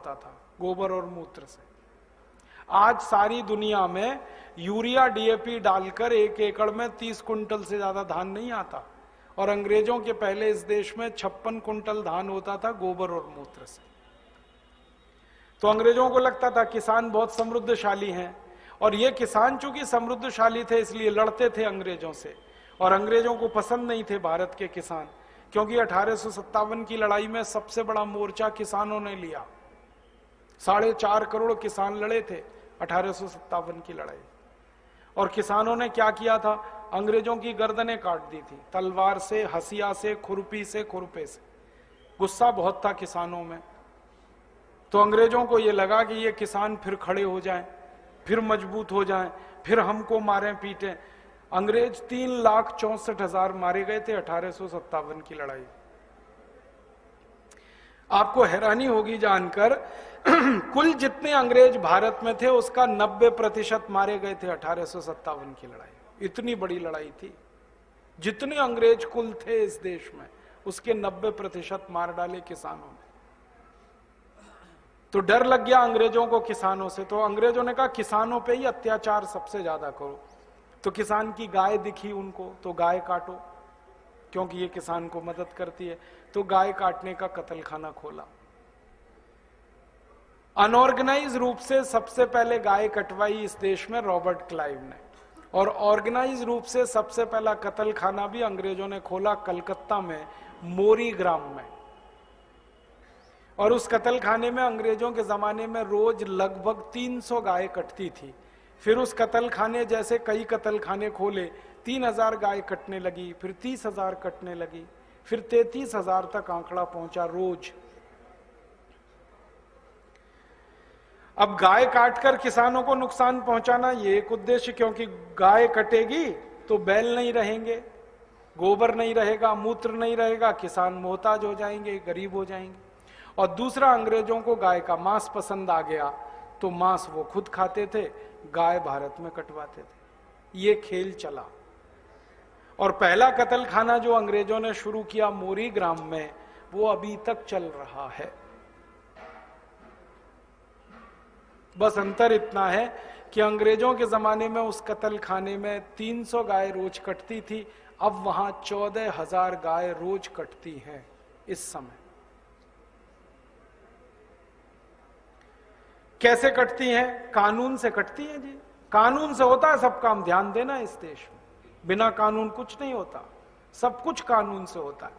होता था गोबर और मूत्र से। आज सारी दुनिया में यूरिया डीएपी डालकर 1 एकड़ में 30 कुंटल से ज्यादा धान नहीं आता, और अंग्रेजों के पहले इस देश में 56 कुंटल धान होता था गोबर और मूत्र से। तो अंग्रेजों को लगता था किसान बहुत समृद्धशाली हैं, और ये किसान चूंकि समृद्धशाली थे इसलिए लड़ते थे अंग्रेजों से, और अंग्रेजों को पसंद नहीं थे भारत के किसान, क्योंकि 1857 की लड़ाई में सबसे बड़ा मोर्चा किसानों ने लिया। 4.5 करोड़ किसान लड़े थे 1857 की लड़ाई, और किसानों ने क्या किया था, अंग्रेजों की गर्दनें काट दी थी तलवार से, हसिया से, खुरपी से, खुरपे से। गुस्सा बहुत था किसानों में। तो अंग्रेजों को यह लगा कि ये किसान फिर खड़े हो जाएं, फिर मजबूत हो जाएं, फिर हमको मारें पीटें। अंग्रेज 3,64,000 मारे गए थे 1857 की लड़ाई। आपको हैरानी होगी जानकर कुल जितने अंग्रेज भारत में थे उसका 90% मारे गए थे 1857 की लड़ाई। इतनी बड़ी लड़ाई थी। जितने अंग्रेज कुल थे इस देश में उसके 90% मार डाले किसानों ने। तो डर लग गया अंग्रेजों को किसानों से, तो अंग्रेजों ने कहा किसानों पे ही अत्याचार सबसे ज्यादा करो। तो किसान की गाय दिखी उनको तो गाय काटो, क्योंकि ये किसान को मदद करती है। तो गाय काटने का कत्लखाना खोला। अनऑर्गेनाइज रूप से सबसे पहले गाय कटवाई इस देश में रॉबर्ट क्लाइव ने, और ऑर्गेनाइज रूप से सबसे पहला कत्लखाना भी अंग्रेजों ने खोला कलकत्ता में, मोरी ग्राम में। और उस कत्लखाने में अंग्रेजों के जमाने में रोज लगभग 300 गाय कटती थी। फिर उस कत्लखाने जैसे कई कत्लखाने खोले, 3,000 गाय कटने लगी, फिर 30,000 कटने लगी, फिर 33,000 तक आंकड़ा पहुंचा रोज। अब गाय काटकर किसानों को नुकसान पहुंचाना ये एक उद्देश्य, क्योंकि गाय कटेगी तो बैल नहीं रहेंगे, गोबर नहीं रहेगा, मूत्र नहीं रहेगा, किसान मोहताज हो जाएंगे, गरीब हो जाएंगे। और दूसरा, अंग्रेजों को गाय का मांस पसंद आ गया तो मांस वो खुद खाते थे, गाय भारत में कटवाते थे। ये खेल चला। और पहला कत्लखाना जो अंग्रेजों ने शुरू किया मोरी ग्राम में, वो अभी तक चल रहा है। बस अंतर इतना है कि अंग्रेजों के जमाने में उस कत्लखाने में 300 गाय रोज कटती थी, अब वहां 14,000 गाय रोज कटती हैं इस समय। कैसे कटती हैं? कानून से कटती हैं जी। कानून से होता है सब काम, ध्यान देना इस देश में। बिना कानून कुछ नहीं होता, सब कुछ कानून से होता है।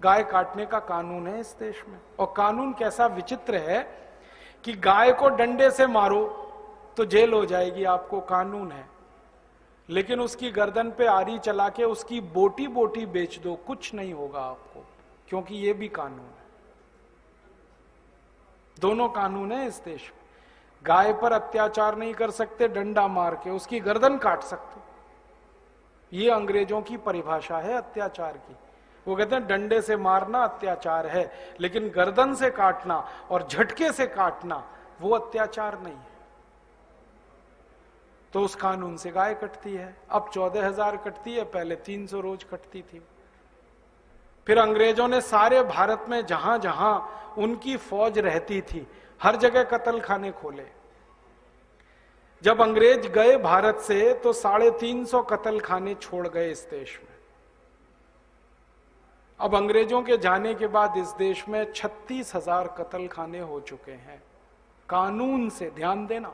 गाय काटने का कानून है इस देश में। और कानून कैसा विचित्र है कि गाय को डंडे से मारो तो जेल हो जाएगी, आपको कानून है। लेकिन उसकी गर्दन पे आरी चला के उसकी बोटी बोटी बेच दो, कुछ नहीं होगा आपको, क्योंकि ये भी कानून है। दोनों कानून है इस देश में। गाय पर अत्याचार नहीं कर सकते डंडा मार के, उसकी गर्दन काट सकते। ये अंग्रेजों की परिभाषा है अत्याचार की। वो कहते हैं डंडे से मारना अत्याचार है, लेकिन गर्दन से काटना और झटके से काटना वो अत्याचार नहीं है। तो उस कानून से गाय कटती है। अब 14,000 कटती है, पहले 300 रोज कटती थी। फिर अंग्रेजों ने सारे भारत में जहां जहां उनकी फौज रहती थी हर जगह कत्लखाने खोले। जब अंग्रेज गए भारत से तो 350 कत्लखाने छोड़ गए इस देश में। अब अंग्रेजों के जाने के बाद इस देश में 36,000 कत्लखाने हो चुके हैं कानून से। ध्यान देना,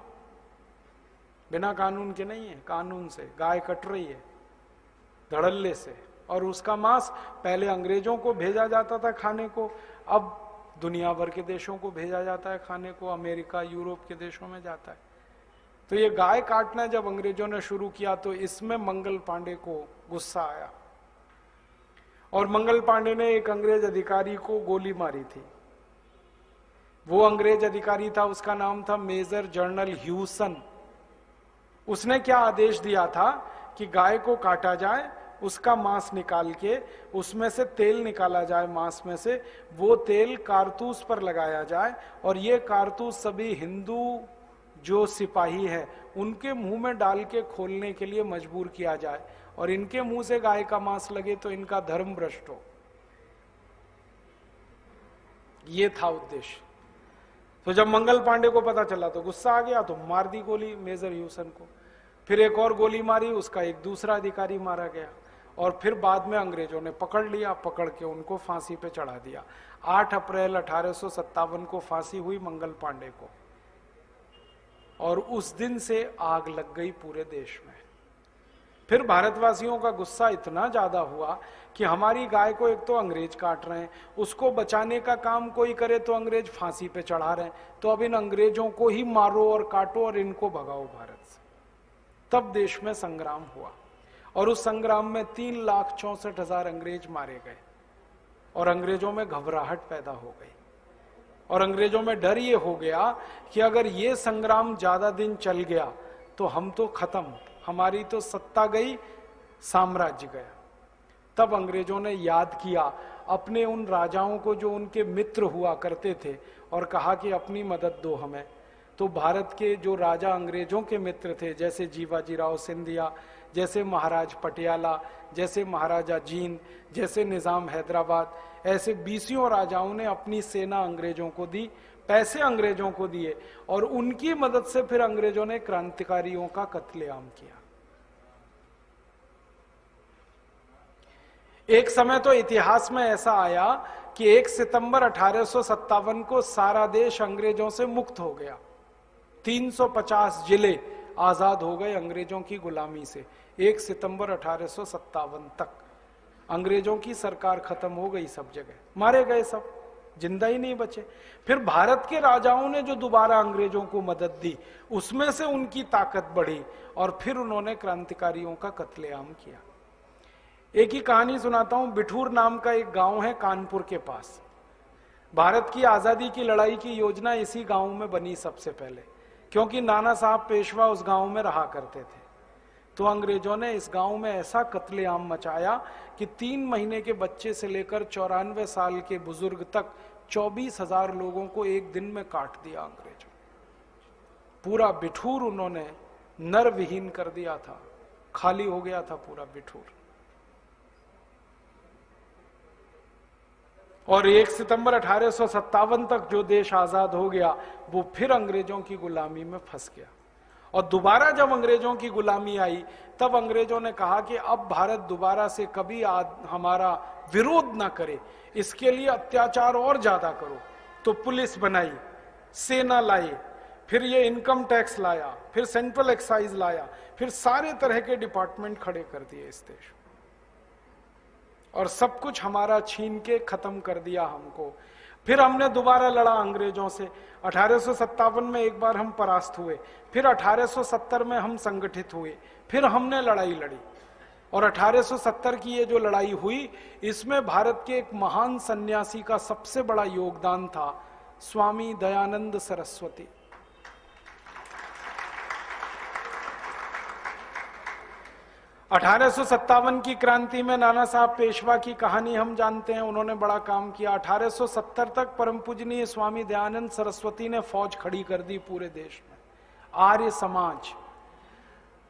बिना कानून के नहीं है, कानून से गाय कट रही है धड़ल्ले से। और उसका मांस पहले अंग्रेजों को भेजा जाता था खाने को, अब दुनिया भर के देशों को भेजा जाता है खाने को, अमेरिका यूरोप के देशों में जाता है। तो ये गाय काटना जब अंग्रेजों ने शुरू किया तो इसमें मंगल पांडे को गुस्सा आया, और मंगल पांडे ने एक अंग्रेज अधिकारी को गोली मारी थी। वो अंग्रेज अधिकारी था, उसका नाम था मेजर जनरल ह्यूसन। उसने क्या आदेश दिया था कि गाय को काटा जाए, उसका मांस निकाल के उसमें से तेल निकाला जाए, मांस में से वो तेल कारतूस पर लगाया जाए, और ये कारतूस सभी हिंदू जो सिपाही है उनके मुंह में डाल के खोलने के लिए मजबूर किया जाए, और इनके मुंह से गाय का मांस लगे तो इनका धर्म भ्रष्ट हो। ये था उद्देश्य। तो जब मंगल पांडे को पता चला तो गुस्सा आ गया, तो मार दी गोली मेजर ह्यूसन को। फिर एक और गोली मारी, उसका एक दूसरा अधिकारी मारा गया। और फिर बाद में अंग्रेजों ने पकड़ लिया, पकड़ के उनको फांसी पे चढ़ा दिया। 8 अप्रैल 1857 को फांसी हुई मंगल पांडे को, और उस दिन से आग लग गई पूरे देश में। फिर भारतवासियों का गुस्सा इतना ज्यादा हुआ कि हमारी गाय को एक तो अंग्रेज काट रहे हैं, उसको बचाने का काम कोई करे तो अंग्रेज फांसी पे चढ़ा रहे हैं, तो अब इन अंग्रेजों को ही मारो और काटो और इनको भगाओ भारत से। तब देश में संग्राम हुआ, और उस संग्राम में 3,64,000 अंग्रेज मारे गए, और अंग्रेजों में घबराहट पैदा हो गई, और अंग्रेजों में डर ये हो गया कि अगर ये संग्राम ज्यादा दिन चल गया तो हम तो खत्म, हमारी तो सत्ता गई, साम्राज्य गया। तब अंग्रेजों ने याद किया अपने उन राजाओं को जो उनके मित्र हुआ करते थे, और कहा कि अपनी मदद दो हमें। तो भारत के जो राजा अंग्रेजों के मित्र थे, जैसे जीवाजीराव सिंधिया, जैसे महाराज पटियाला, जैसे महाराजा जींद, जैसे निजाम हैदराबाद, ऐसे 20 राजाओं ने अपनी सेना अंग्रेजों को दी, पैसे अंग्रेजों को दिए, और उनकी मदद से फिर अंग्रेजों ने क्रांतिकारियों का कत्लेआम किया। एक समय तो इतिहास में ऐसा आया कि 1 सितंबर 1857 को सारा देश अंग्रेजों से मुक्त हो गया। 350 जिले आजाद हो गए अंग्रेजों की गुलामी से। 1 सितंबर 1857 तक अंग्रेजों की सरकार खत्म हो गई, सब जगह मारे गए, सब जिंदा ही नहीं बचे। फिर भारत के राजाओं ने जो दोबारा अंग्रेजों को मदद दी, उसमें से उनकी ताकत बढ़ी, और फिर उन्होंने क्रांतिकारियों का कत्लेआम किया। एक ही कहानी सुनाता हूं। बिठूर नाम का एक गांव है कानपुर के पास। भारत की आजादी की लड़ाई की योजना इसी गांव में बनी सबसे पहले, क्योंकि नाना साहब पेशवा उस गांव में रहा करते थे। तो अंग्रेजों ने इस गांव में ऐसा कत्लेआम मचाया कि 3 महीने के बच्चे से लेकर 94 साल के बुजुर्ग तक 24,000 लोगों को एक दिन में काट दिया अंग्रेजों। पूरा बिठूर उन्होंने नर विहीन कर दिया था, खाली हो गया था पूरा बिठूर। और 1 सितंबर 1857 तक जो देश आजाद हो गया, वो फिर अंग्रेजों की गुलामी में फंस गया। और दोबारा जब अंग्रेजों की गुलामी आई, तब अंग्रेजों ने कहा कि अब भारत दोबारा से कभी हमारा विरोध ना करे, इसके लिए अत्याचार और ज्यादा करो। तो पुलिस बनाई, सेना लाई, फिर ये इनकम टैक्स लाया, फिर सेंट्रल एक्साइज लाया, फिर सारे तरह के डिपार्टमेंट खड़े कर दिए इस देश, और सब कुछ हमारा छीन के खत्म कर दिया हमको। फिर हमने दोबारा लड़ा अंग्रेजों से। 1857 में एक बार हम परास्त हुए, फिर 1870 में हम संगठित हुए, फिर हमने लड़ाई लड़ी। और 1870 की ये जो लड़ाई हुई, इसमें भारत के एक महान सन्यासी का सबसे बड़ा योगदान था, स्वामी दयानंद सरस्वती। 1857 की क्रांति में नाना साहब पेशवा की कहानी हम जानते हैं, उन्होंने बड़ा काम किया। 1870 तक परम पूजनीय स्वामी दयानंद सरस्वती ने फौज खड़ी कर दी पूरे देश में। आर्य समाज,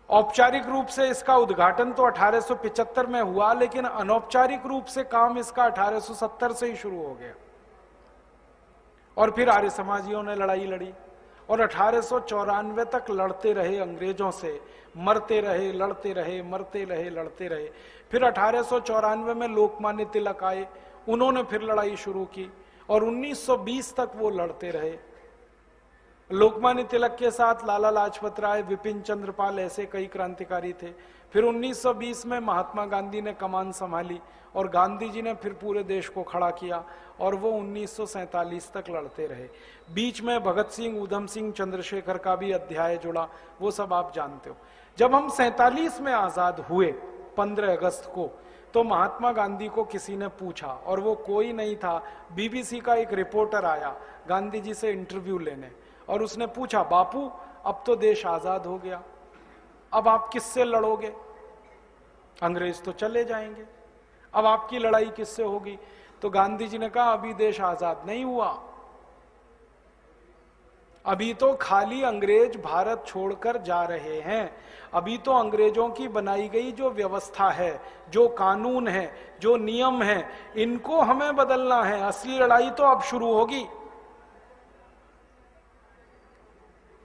औपचारिक रूप से इसका उद्घाटन तो 1875 में हुआ, लेकिन अनौपचारिक रूप से काम इसका 1870 से ही शुरू हो गया। और फिर आर्य समाजियों ने लड़ाई लड़ी, और 1894 तक लड़ते रहे अंग्रेजों से, मरते रहे, लड़ते रहे, मरते रहे, लड़ते रहे। फिर 1894 में लोकमान्य तिलक आए, उन्होंने फिर लड़ाई शुरू की, और 1920 तक वो लड़ते रहे। लोकमान्य तिलक के साथ लाला लाजपत राय, विपिन चंद्र पाल, ऐसे कई क्रांतिकारी थे। फिर 1920 में महात्मा गांधी ने कमान संभाली, और गांधी जी ने फिर पूरे देश को खड़ा किया, और वो 1947 तक लड़ते रहे। बीच में भगत सिंह, ऊधम सिंह, चंद्रशेखर का भी अध्याय जुड़ा, वो सब आप जानते हो। जब हम 47 में आजाद हुए 15 अगस्त को, तो महात्मा गांधी को किसी ने पूछा, और वो कोई नहीं था, बीबीसी का एक रिपोर्टर आया गांधी जी से इंटरव्यू लेने, और उसने पूछा, बापू अब तो देश आजाद हो गया, अब आप किससे लड़ोगे? अंग्रेज तो चले जाएंगे, अब आपकी लड़ाई किससे होगी? तो गांधी जी ने कहा, अभी देश आजाद नहीं हुआ, अभी तो खाली अंग्रेज भारत छोड़कर जा रहे हैं। अभी तो अंग्रेजों की बनाई गई जो व्यवस्था है, जो कानून है, जो नियम है, इनको हमें बदलना है। असली लड़ाई तो अब शुरू होगी।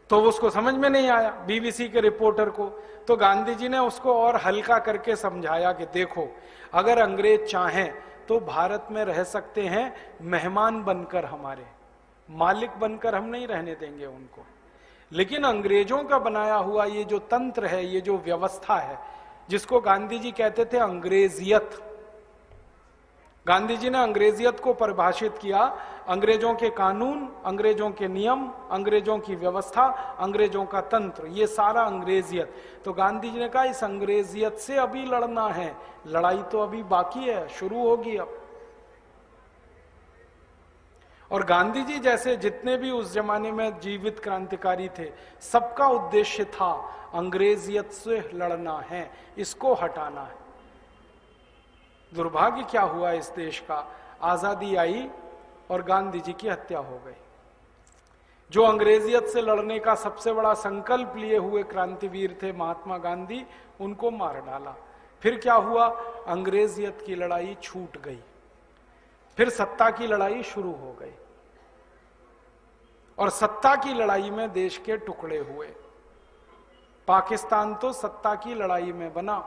तो उसको समझ में नहीं आया बीबीसी के रिपोर्टर को। तो गांधी जी ने उसको और हल्का करके समझाया कि देखो, अगर अंग्रेज चाहें तो भारत में रह सकते हैं, मेहमान बनकर, हमारे मालिक बनकर हम नहीं रहने देंगे उनको। लेकिन अंग्रेजों का बनाया हुआ ये जो तंत्र है, ये जो व्यवस्था है, जिसको गांधी जी कहते थे अंग्रेजियत, गांधी जी ने अंग्रेजियत को परिभाषित किया, अंग्रेजों के कानून, अंग्रेजों के नियम, अंग्रेजों की व्यवस्था, अंग्रेजों का तंत्र, ये सारा अंग्रेजियत। तो गांधी जी ने कहा इस अंग्रेजियत से अभी लड़ना है, लड़ाई तो अभी बाकी है, शुरू होगी अब। और गांधी जी जैसे जितने भी उस जमाने में जीवित क्रांतिकारी थे, सबका उद्देश्य था अंग्रेजियत से लड़ना है, इसको हटाना है। दुर्भाग्य क्या हुआ इस देश का, आजादी आई और गांधी जी की हत्या हो गई। जो अंग्रेजियत से लड़ने का सबसे बड़ा संकल्प लिए हुए क्रांतिवीर थे महात्मा गांधी, उनको मार डाला। फिर क्या हुआ, अंग्रेजियत की लड़ाई छूट गई, फिर सत्ता की लड़ाई शुरू हो गई, और सत्ता की लड़ाई में देश के टुकड़े हुए। पाकिस्तान तो सत्ता की लड़ाई में बना,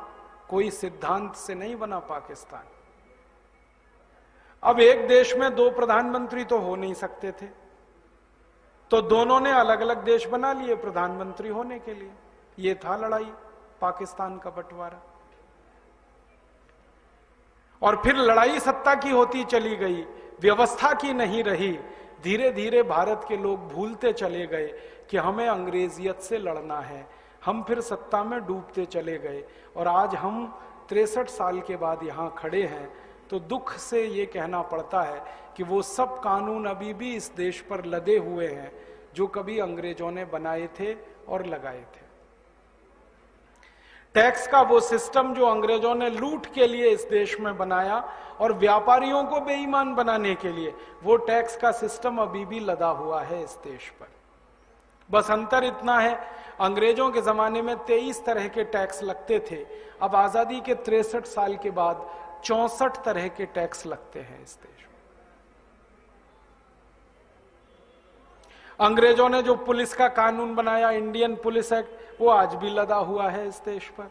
कोई सिद्धांत से नहीं बना पाकिस्तान। अब एक देश में दो प्रधानमंत्री तो हो नहीं सकते थे, तो दोनों ने अलग अलग देश बना लिए प्रधानमंत्री होने के लिए। ये था लड़ाई, पाकिस्तान का बंटवारा। और फिर लड़ाई सत्ता की होती चली गई, व्यवस्था की नहीं रही। धीरे धीरे भारत के लोग भूलते चले गए कि हमें अंग्रेजियत से लड़ना है, हम फिर सत्ता में डूबते चले गए। और आज हम 63 साल के बाद यहां खड़े हैं, तो दुख से ये कहना पड़ता है कि वो सब कानून अभी भी इस देश पर लदे हुए हैं जो कभी अंग्रेजों ने बनाए थे और लगाए थे। टैक्स का वो सिस्टम जो अंग्रेजों ने लूट के लिए इस देश में बनाया और व्यापारियों को बेईमान बनाने के लिए, वो टैक्स का सिस्टम अभी भी लदा हुआ है इस देश पर। बस अंतर इतना है, अंग्रेजों के जमाने में 23 तरह के टैक्स लगते थे, अब आजादी के 63 साल के बाद 64 तरह के टैक्स लगते हैं इस देश में। अंग्रेजों ने जो पुलिस का कानून बनाया, इंडियन पुलिस एक्ट, वो आज भी लदा हुआ है इस देश पर।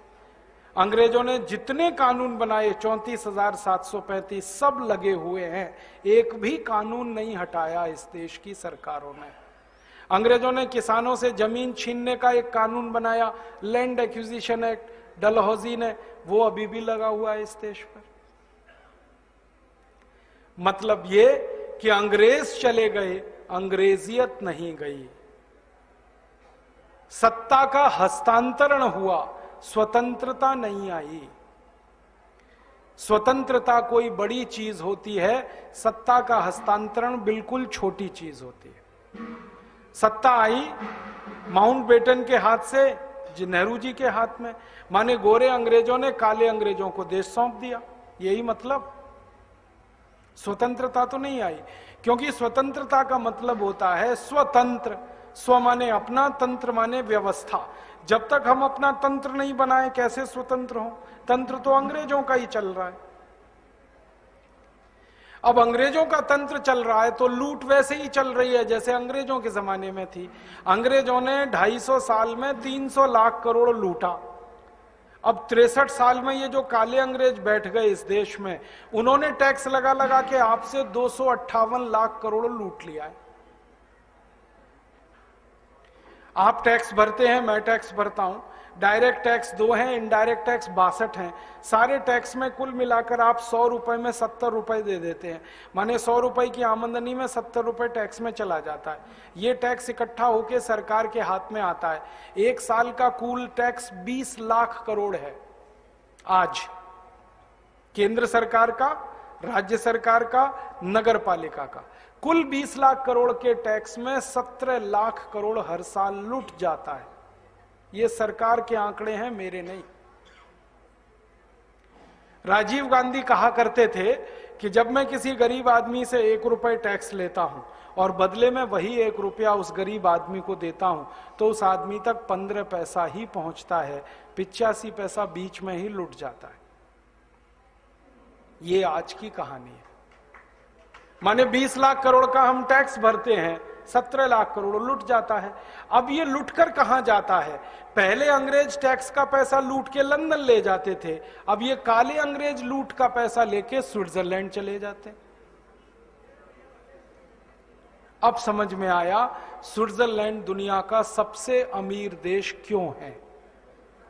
अंग्रेजों ने जितने कानून बनाए 34,735 सब लगे हुए हैं, एक भी कानून नहीं हटाया इस देश की सरकारों ने। अंग्रेजों ने किसानों से जमीन छीनने का एक कानून बनाया, लैंड एक्विजिशन एक्ट, डलहौजी ने, वो अभी भी लगा हुआ है इस देश पर। मतलब ये कि अंग्रेज चले गए, अंग्रेजियत नहीं गई। सत्ता का हस्तांतरण हुआ, स्वतंत्रता नहीं आई। स्वतंत्रता कोई बड़ी चीज होती है, सत्ता का हस्तांतरण बिल्कुल छोटी चीज होती है। सत्ता आई माउंटबेटन के हाथ से नेहरू जी के हाथ में, माने गोरे अंग्रेजों ने काले अंग्रेजों को देश सौंप दिया, यही मतलब। स्वतंत्रता तो नहीं आई, क्योंकि स्वतंत्रता का मतलब होता है स्वतंत्र। स्व माने अपना, तंत्र माने व्यवस्था। जब तक हम अपना तंत्र नहीं बनाए कैसे स्वतंत्र हो? तंत्र तो अंग्रेजों का ही चल रहा है। अब अंग्रेजों का तंत्र चल रहा है तो लूट वैसे ही चल रही है जैसे अंग्रेजों के जमाने में थी। अंग्रेजों ने 250 साल में 300 लाख करोड़ लूटा। अब 63 साल में ये जो काले अंग्रेज बैठ गए इस देश में, उन्होंने टैक्स लगा लगा के आपसे 258 लाख करोड़ लूट लिया है। आप टैक्स भरते हैं, मैं टैक्स भरता हूं, डायरेक्ट टैक्स 2 हैं, इनडायरेक्ट टैक्स 62 हैं। सारे टैक्स में कुल मिलाकर आप 100 रुपए में 70 रुपए दे देते हैं, माने 100 रुपए की आमदनी में 70 रुपए टैक्स में चला जाता है। ये टैक्स इकट्ठा होकर सरकार के हाथ में आता है। एक साल का कुल टैक्स 20 लाख करोड़ है आज, केंद्र सरकार का, राज्य सरकार का, नगर पालिका का। कुल 20 लाख करोड़ के टैक्स में 17 लाख करोड़ हर साल लूट जाता है। ये सरकार के आंकड़े हैं, मेरे नहीं। राजीव गांधी कहा करते थे कि जब मैं किसी गरीब आदमी से 1 रुपए टैक्स लेता हूं और बदले में वही 1 रुपया उस गरीब आदमी को देता हूं, तो उस आदमी तक 15 पैसा ही पहुंचता है, 85 पैसा बीच में ही लुट जाता है। ये आज की कहानी है। माने 20 लाख करोड़ का हम टैक्स भरते हैं, 17 लाख करोड़ लुट जाता है। अब ये लुटकर कहां जाता है? पहले अंग्रेज टैक्स का पैसा लूट के लंदन ले जाते थे, अब ये काले अंग्रेज लूट का पैसा लेके स्विट्जरलैंड चले जाते। अब समझ में आया स्विट्जरलैंड दुनिया का सबसे अमीर देश क्यों है।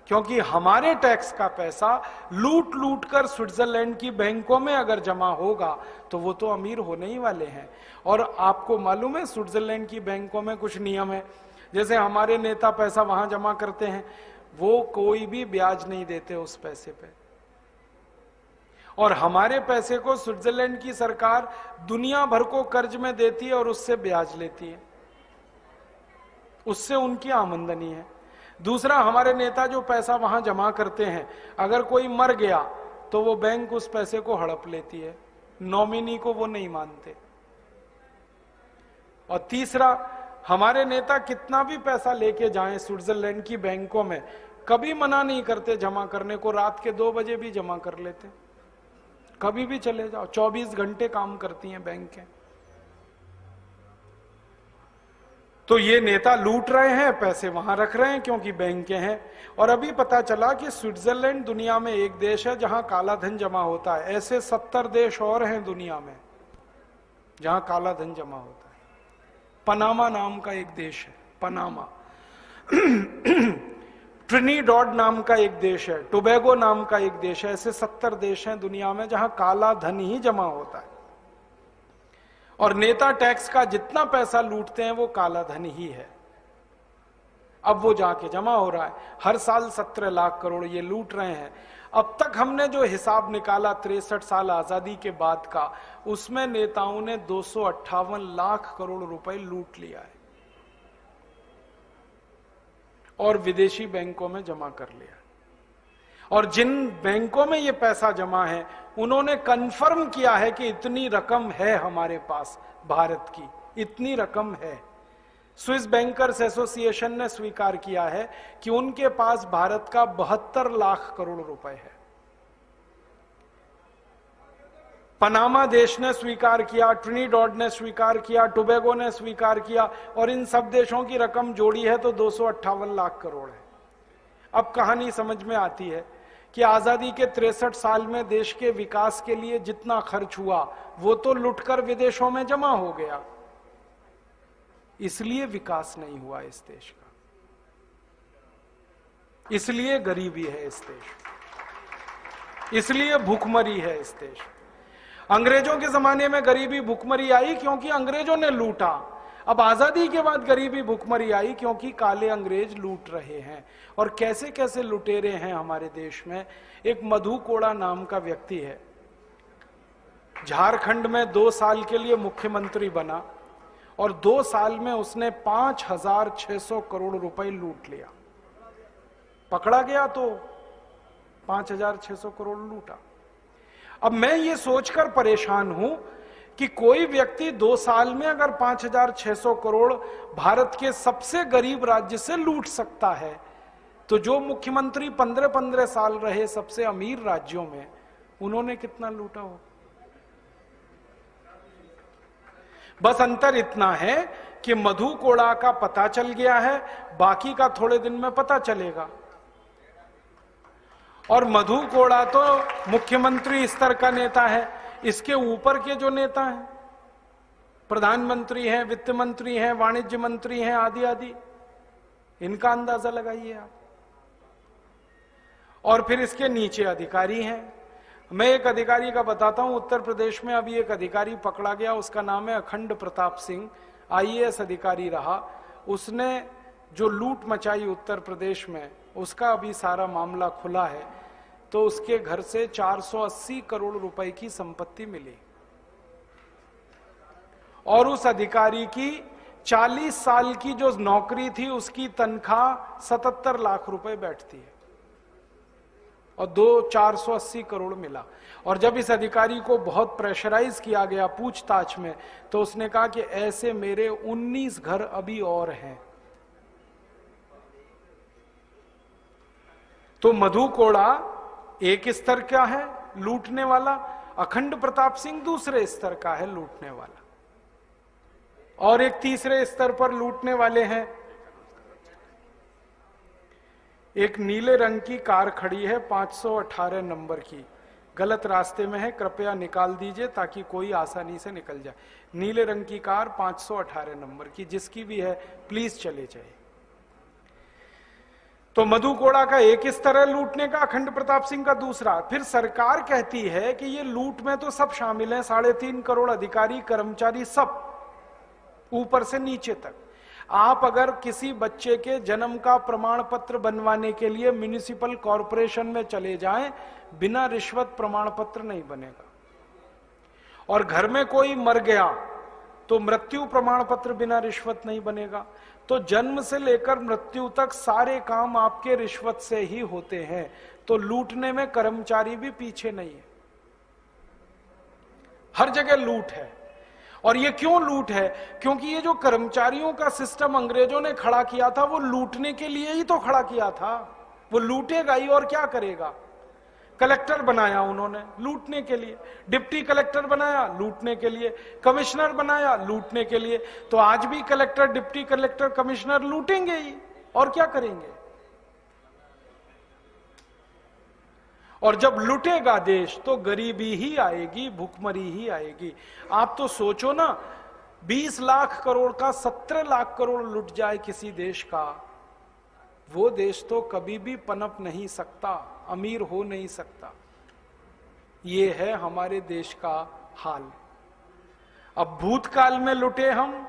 क्योंकि हमारे टैक्स का पैसा लूट लूट कर स्विट्जरलैंड की बैंकों में अगर जमा होगा तो वो तो अमीर होने ही वाले हैं। और आपको मालूम है स्विट्जरलैंड की बैंकों में कुछ नियम है, जैसे हमारे नेता पैसा वहां जमा करते हैं, वो कोई भी ब्याज नहीं देते उस पैसे पे, और हमारे पैसे को स्विट्जरलैंड की सरकार दुनिया भर को कर्ज में देती है और उससे ब्याज लेती है, उससे उनकी आमदनी है। दूसरा, हमारे नेता जो पैसा वहां जमा करते हैं, अगर कोई मर गया तो वो बैंक उस पैसे को हड़प लेती है, नॉमिनी को वो नहीं मानते। और तीसरा, हमारे नेता कितना भी पैसा लेके जाएं स्विट्जरलैंड की बैंकों में, कभी मना नहीं करते जमा करने को, रात के 2 बजे भी जमा कर लेते, कभी भी चले जाओ, 24 घंटे काम करती हैं बैंकें। तो ये नेता लूट रहे हैं, पैसे वहां रख रहे हैं क्योंकि बैंकें हैं। और अभी पता चला कि स्विट्जरलैंड दुनिया में एक देश है जहां काला धन जमा होता है। ऐसे 70 देश और हैं दुनिया में जहां काला धन जमा होता है। पनामा नाम का एक देश है, पनामा। ट्रिनिडॉड नाम का एक देश है, टोबैगो नाम का एक देश है। ऐसे 70 देश हैं दुनिया में जहां काला धन ही जमा होता है। और नेता टैक्स का जितना पैसा लूटते हैं वो काला धन ही है। अब वो जाके जमा हो रहा है, हर साल 17 लाख करोड़ ये लूट रहे हैं। अब तक हमने जो हिसाब निकाला 63 साल आजादी के बाद का, उसमें नेताओं ने 258 लाख करोड़ रुपए लूट लिया है और विदेशी बैंकों में जमा कर लिया। और जिन बैंकों में ये पैसा जमा है उन्होंने कंफर्म किया है कि इतनी रकम है हमारे पास, भारत की इतनी रकम है। स्विस बैंकर्स एसोसिएशन ने स्वीकार किया है कि उनके पास भारत का 72 लाख करोड़ रुपए है। पनामा देश ने स्वीकार किया, ट्रिनिडॉड ने स्वीकार किया, टोबैगो ने स्वीकार किया, और इन सब देशों की रकम जोड़ी है तो 258 लाख करोड़ है। अब कहानी समझ में आती है कि आजादी के 63 साल में देश के विकास के लिए जितना खर्च हुआ वो तो लुटकर विदेशों में जमा हो गया, इसलिए विकास नहीं हुआ इस देश का, इसलिए गरीबी है इस देश, इसलिए भूखमरी है इस देश। अंग्रेजों के जमाने में गरीबी भूखमरी आई क्योंकि अंग्रेजों ने लूटा। अब आजादी के बाद गरीबी भूखमरी आई क्योंकि काले अंग्रेज लूट रहे हैं। और कैसे कैसे लुटेरे हैं हमारे देश में। एक मधु कोड़ा नाम का व्यक्ति है, झारखंड में 2 साल के लिए मुख्यमंत्री बना और 2 साल में उसने 5600 करोड़ रुपए लूट लिया। पकड़ा गया तो 5600 करोड़ लूटा। अब मैं ये सोचकर परेशान हूं कि कोई व्यक्ति 2 साल में अगर 5600 करोड़ भारत के सबसे गरीब राज्य से लूट सकता है, तो जो मुख्यमंत्री 15-15 साल रहे सबसे अमीर राज्यों में, उन्होंने कितना लूटा हो। बस अंतर इतना है कि मधु कोड़ा का पता चल गया है, बाकी का थोड़े दिन में पता चलेगा। और मधु कोड़ा तो मुख्यमंत्री स्तर का नेता है, इसके ऊपर के जो नेता हैं, प्रधानमंत्री हैं, वित्त मंत्री हैं, वाणिज्य मंत्री हैं, आदि आदि, इनका अंदाजा लगाइए आप। और फिर इसके नीचे अधिकारी हैं। मैं एक अधिकारी का बताता हूं, उत्तर प्रदेश में अभी एक अधिकारी पकड़ा गया, उसका नाम है अखंड प्रताप सिंह, IAS अधिकारी रहा। उसने जो लूट मचाई उत्तर प्रदेश में, उसका अभी सारा मामला खुला है। तो उसके घर से 480 करोड़ रुपए की संपत्ति मिली और उस अधिकारी की 40 साल की जो नौकरी थी उसकी तनख्वाह 77 लाख रुपए बैठती है और 480 करोड़ मिला। और जब इस अधिकारी को बहुत प्रेशराइज किया गया पूछताछ में, तो उसने कहा कि ऐसे मेरे 19 घर अभी और हैं। तो मधु कोड़ा एक स्तर का है लूटने वाला, अखंड प्रताप सिंह दूसरे स्तर का है लूटने वाला। और एक तीसरे स्तर पर लूटने वाले हैं। एक नीले रंग की कार खड़ी है 518 नंबर की, गलत रास्ते में है, कृपया निकाल दीजिए ताकि कोई आसानी से निकल जाए। नीले रंग की कार 518 नंबर की, जिसकी भी है प्लीज चले जाए। तो मधु कोड़ा का एक स्तर है लूटने का, अखंड प्रताप सिंह का दूसरा। फिर सरकार कहती है कि ये लूट में तो सब शामिल हैं, 3.5 करोड़ अधिकारी कर्मचारी सब, ऊपर से नीचे तक। आप अगर किसी बच्चे के जन्म का प्रमाण पत्र बनवाने के लिए म्युनिसिपल कॉरपोरेशन में चले जाएं, बिना रिश्वत प्रमाण पत्र नहीं बनेगा। और घर में कोई मर गया तो मृत्यु प्रमाण पत्र बिना रिश्वत नहीं बनेगा। तो जन्म से लेकर मृत्यु तक सारे काम आपके रिश्वत से ही होते हैं। तो लूटने में कर्मचारी भी पीछे नहीं है, हर जगह लूट है। और ये क्यों लूट है? क्योंकि ये जो कर्मचारियों का सिस्टम अंग्रेजों ने खड़ा किया था, वो लूटने के लिए ही तो खड़ा किया था। वो लूटेगा ही और क्या करेगा। कलेक्टर बनाया उन्होंने लूटने के लिए, डिप्टी कलेक्टर बनाया लूटने के लिए, कमिश्नर बनाया लूटने के लिए। तो आज भी कलेक्टर, डिप्टी कलेक्टर, कमिश्नर लूटेंगे ही, और क्या करेंगे। और जब लुटेगा देश तो गरीबी ही आएगी, भूखमरी ही आएगी। आप तो सोचो ना, 20 लाख करोड़ का 17 लाख करोड़ लुट जाए किसी देश का, वो देश तो कभी भी पनप नहीं सकता, अमीर हो नहीं सकता। ये है हमारे देश का हाल। अब भूतकाल में लुटे हम,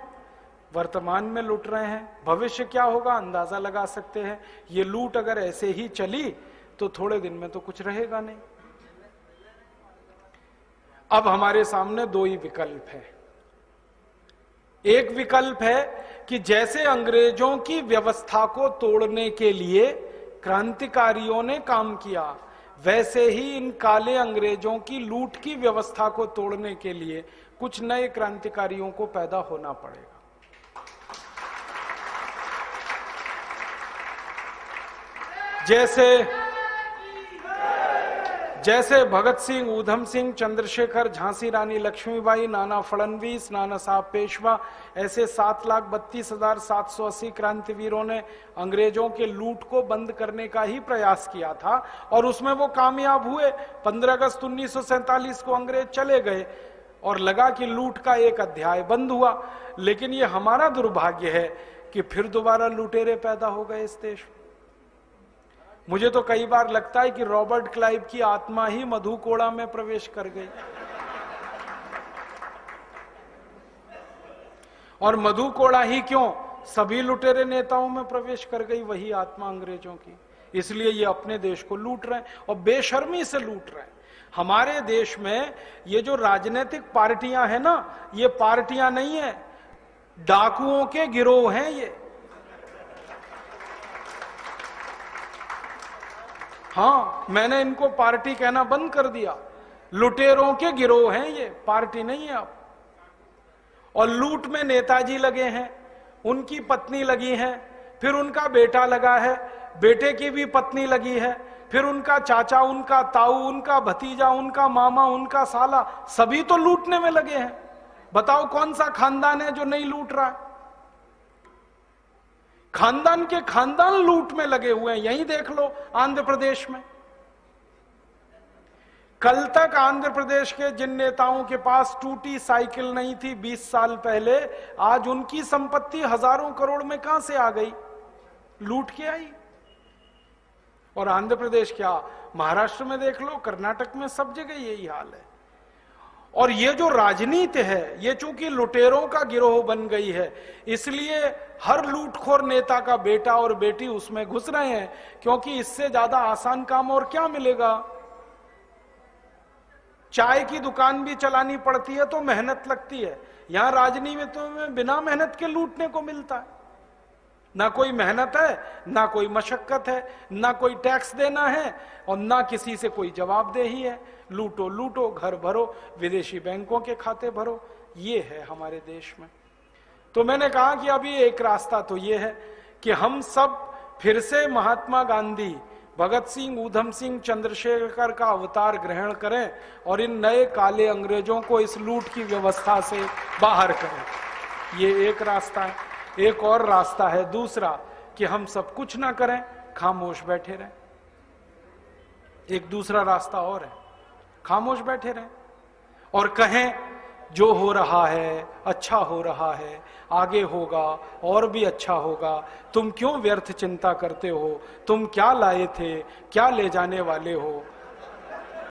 वर्तमान में लुट रहे हैं, भविष्य क्या होगा अंदाजा लगा सकते हैं। ये लूट अगर ऐसे ही चली तो थोड़े दिन में तो कुछ रहेगा नहीं। अब हमारे सामने दो ही विकल्प है। एक विकल्प है कि जैसे अंग्रेजों की व्यवस्था को तोड़ने के लिए क्रांतिकारियों ने काम किया, वैसे ही इन काले अंग्रेजों की लूट की व्यवस्था को तोड़ने के लिए कुछ नए क्रांतिकारियों को पैदा होना पड़ेगा। जैसे भगत सिंह, ऊधम सिंह, चंद्रशेखर, झांसी रानी लक्ष्मीबाई, नाना फडणवीस, नाना साहब पेशवा, ऐसे 7,32,780 क्रांतिवीरों ने अंग्रेजों के लूट को बंद करने का ही प्रयास किया था, और उसमें वो कामयाब हुए। 15 अगस्त 1947 को अंग्रेज चले गए और लगा कि लूट का एक अध्याय बंद हुआ। लेकिन ये हमारा दुर्भाग्य है कि फिर दोबारा लुटेरे पैदा हो गए इस देश में। मुझे तो कई बार लगता है कि रॉबर्ट क्लाइव की आत्मा ही मधु कोड़ा में प्रवेश कर गई, और मधु कोड़ा ही क्यों, सभी लुटेरे नेताओं में प्रवेश कर गई वही आत्मा अंग्रेजों की। इसलिए ये अपने देश को लूट रहे हैं और बेशर्मी से लूट रहे हैं। हमारे देश में ये जो राजनीतिक पार्टियां हैं ना, ये पार्टियां नहीं है, डाकुओं के गिरोह हैं ये। हाँ, मैंने इनको पार्टी कहना बंद कर दिया। लुटेरों के गिरोह हैं ये, पार्टी नहीं है अब। और लूट में नेताजी लगे हैं, उनकी पत्नी लगी है, फिर उनका बेटा लगा है, बेटे की भी पत्नी लगी है, फिर उनका चाचा, उनका ताऊ, उनका भतीजा, उनका मामा, उनका साला, सभी तो लूटने में लगे हैं। बताओ कौन सा खानदान है जो नहीं लूट रहा है? खानदान के खानदान लूट में लगे हुए हैं। यहीं देख लो आंध्र प्रदेश में। कल तक आंध्र प्रदेश के जिन नेताओं के पास टूटी साइकिल नहीं थी 20 साल पहले, आज उनकी संपत्ति हजारों करोड़ में कहां से आ गई? लूट के आई। और आंध्र प्रदेश क्या, महाराष्ट्र में देख लो, कर्नाटक में, सब जगह यही हाल है। और ये जो राजनीति है, ये चूंकि लुटेरों का गिरोह बन गई है, इसलिए हर लूटखोर नेता का बेटा और बेटी उसमें घुस रहे हैं, क्योंकि इससे ज्यादा आसान काम और क्या मिलेगा। चाय की दुकान भी चलानी पड़ती है तो मेहनत लगती है, यहां राजनीति में बिना मेहनत के लूटने को मिलता है। ना कोई मेहनत है, ना कोई मशक्कत है, ना कोई टैक्स देना है, और ना किसी से कोई जवाबदेही है। लूटो लूटो, घर भरो, विदेशी बैंकों के खाते भरो, ये है हमारे देश में। तो मैंने कहा कि अभी एक रास्ता तो ये है कि हम सब फिर से महात्मा गांधी, भगत सिंह, ऊधम सिंह, चंद्रशेखर का अवतार ग्रहण करें और इन नए काले अंग्रेजों को इस लूट की व्यवस्था से बाहर करें। ये एक रास्ता है। एक और रास्ता है दूसरा, कि हम सब कुछ ना करें, खामोश बैठे रहें। एक दूसरा रास्ता और है, खामोश बैठे रहें और कहें जो हो रहा है अच्छा हो रहा है, आगे होगा और भी अच्छा होगा, तुम क्यों व्यर्थ चिंता करते हो, तुम क्या लाए थे, क्या ले जाने वाले हो,